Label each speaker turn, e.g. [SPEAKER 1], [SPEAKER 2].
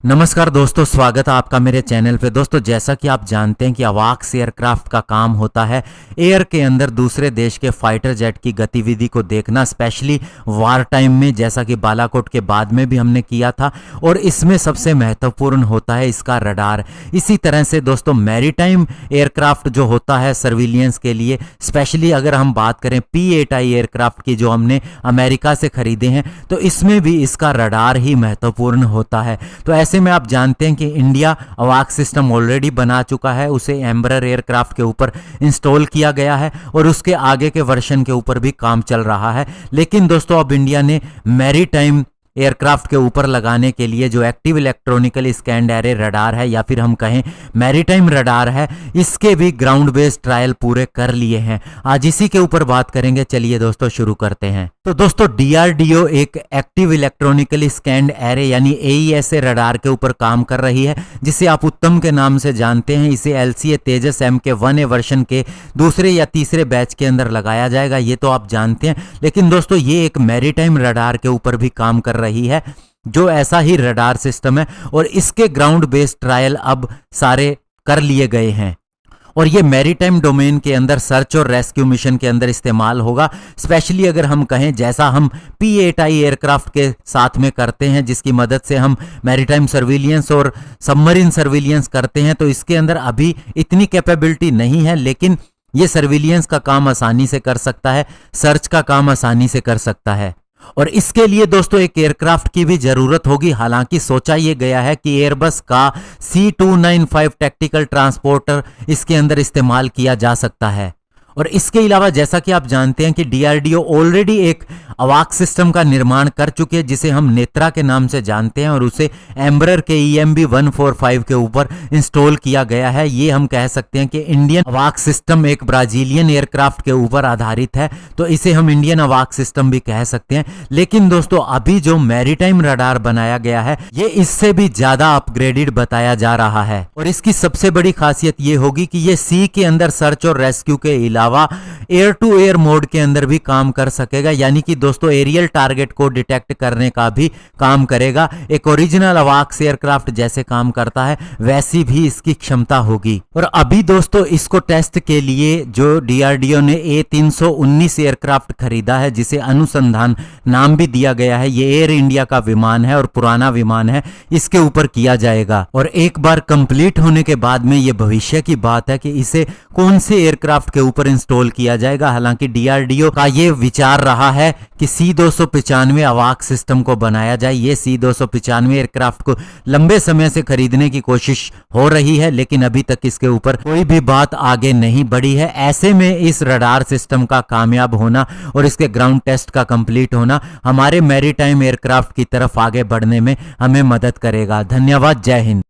[SPEAKER 1] नमस्कार दोस्तों, स्वागत है आपका मेरे चैनल पे। दोस्तों, जैसा कि आप जानते हैं कि अवाक्स एयरक्राफ्ट का काम होता है एयर के अंदर दूसरे देश के फाइटर जेट की गतिविधि को देखना, स्पेशली वार टाइम में, जैसा कि बालाकोट के बाद में भी हमने किया था। और इसमें सबसे महत्वपूर्ण होता है इसका रडार। इसी तरह से दोस्तों मैरीटाइम एयरक्राफ्ट जो होता है सर्विलियंस के लिए, स्पेशली अगर हम बात करें P-8I एयरक्राफ्ट की जो हमने अमेरिका से खरीदे हैं, तो इसमें भी इसका रडार ही महत्वपूर्ण होता है। तो ऐसे में आप जानते हैं कि इंडिया अवाक सिस्टम ऑलरेडी बना चुका है, उसे एम्बरर एयरक्राफ्ट के ऊपर इंस्टॉल किया गया है और उसके आगे के वर्जन के ऊपर भी काम चल रहा है। लेकिन दोस्तों अब इंडिया ने मैरीटाइम एयरक्राफ्ट के ऊपर लगाने के लिए जो active electronical scanned array radar है, या फिर हम कहें मैरीटाइम रडार है, इसके भी ग्राउंड बेस्ड ट्रायल पूरे कर लिए हैं। आज इसी के ऊपर बात करेंगे। चलिए दोस्तों शुरू करते हैं। तो दोस्तों DRDO एक एक्टिव इलेक्ट्रॉनिकल स्कैन्ड एरे यानी AESA रडार के ऊपर काम कर रही है, जिसे आप उत्तम के नाम से जानते हैं। इसे LCA तेजस MK-1A वर्जन के दूसरे या तीसरे बैच के अंदर लगाया जाएगा, ये तो आप जानते हैं। लेकिन दोस्तों ये एक मैरीटाइम रडार के ऊपर भी काम कर रही है, जो ऐसा ही रडार सिस्टम है, और इसके ग्राउंड बेस्ड ट्रायल अब सारे कर लिए गए हैं। और ये मैरीटाइम डोमेन के अंदर सर्च और रेस्क्यू मिशन के अंदर इस्तेमाल होगा। स्पेशली अगर हम कहें जैसा हम P-8I एयरक्राफ्ट के साथ में करते हैं, जिसकी मदद से हम मैरीटाइम सर्विलियंस और सबमरीन सर्विलियंस करते हैं, तो इसके अंदर अभी इतनी कैपेबिलिटी नहीं है, लेकिन ये सर्विलियंस का काम आसानी से कर सकता है, सर्च का काम आसानी से कर सकता है। और इसके लिए दोस्तों एक एयरक्राफ्ट की भी जरूरत होगी। हालांकि सोचा यह गया है कि एयरबस का C295 टैक्टिकल ट्रांसपोर्टर इसके अंदर इस्तेमाल किया जा सकता है। और इसके अलावा जैसा कि आप जानते हैं कि DRDO ऑलरेडी एक अवाक सिस्टम का निर्माण कर चुके हैं, जिसे हम नेत्रा के नाम से जानते हैं, और उसे एम्बरर के EMB 145 के ऊपर इंस्टॉल किया गया है। ये हम कह सकते हैं कि इंडियन अवाक सिस्टम एक ब्राजीलियन एयरक्राफ्ट के ऊपर आधारित है, तो इसे हम इंडियन अवाक सिस्टम भी कह सकते हैं। लेकिन दोस्तों अभी जो मैरीटाइम रडार बनाया गया है, ये इससे भी ज्यादा अपग्रेडेड बताया जा रहा है। और इसकी सबसे बड़ी खासियत ये होगी कि ये सी के अंदर सर्च और रेस्क्यू के अलावा एयर टू एयर मोड के अंदर भी काम कर सकेगा, यानी कि दोस्तों एरियल टारगेट को डिटेक्ट करने का भी काम करेगा। एक ओरिजिनल अवाक्स एयरक्राफ्ट जैसे काम करता है, वैसी भी इसकी क्षमता होगी। और अभी दोस्तों इसको टेस्ट के लिए जो DRDO ने A319 एयरक्राफ्ट खरीदा है, जिसे अनुसंधान नाम भी दिया गया है, ये एयर इंडिया का विमान है और पुराना विमान है, इसके ऊपर किया जाएगा। और एक बार कंप्लीट होने के बाद में ये भविष्य की बात है कि इसे कौन से एयरक्राफ्ट के ऊपर इंस्टॉल किया जाएगा। हालांकि DRDO का ये विचार रहा है कि C295 अवाक सिस्टम को बनाया जाए। ये C295 एयरक्राफ्ट को लंबे समय से खरीदने की कोशिश हो रही है, लेकिन अभी तक इसके ऊपर कोई भी बात आगे नहीं बढ़ी है। ऐसे में इस रडार सिस्टम का कामयाब होना और इसके ग्राउंड टेस्ट का कंप्लीट होना हमारे मैरीटाइम एयरक्राफ्ट की तरफ आगे बढ़ने में हमें मदद करेगा। धन्यवाद। जय हिंद।